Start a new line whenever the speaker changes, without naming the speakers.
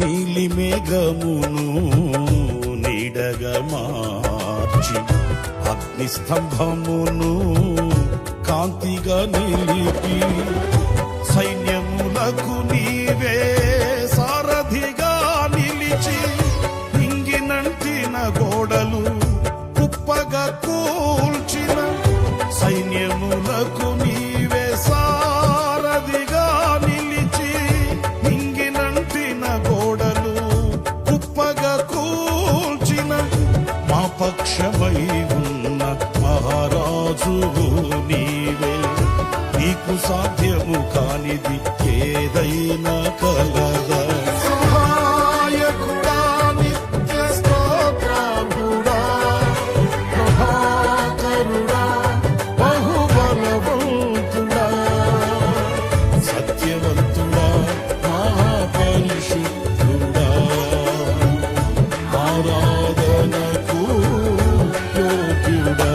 నీలి మేఘమును నీడగా మార్చి అగ్నిస్తంభమును కాంతిగా నిలిపి సైన్యములకు నీవే సారథిగా నిలిచి ఇంగినంటిన గోడలు కుప్పగా కూల్చిన సైన్యములకు నీవే సారథిగా నిలిచి ఇంగినంటిన గోడలు కుప్పగా కూల్చిన మా పక్షమై ఉన్న మహారాజువు నీవే. నీకు సాధ్యము కానిది ఏదైనా కలదా? సహాయకుడా, నిత్య స్తోత్రముడా, ప్రభాకరుడా, బహుబలవంతుడా, సత్యవంతుడా, మహాపరిశుద్ధుడా, ఆరాధనకు యోగ్యుడా.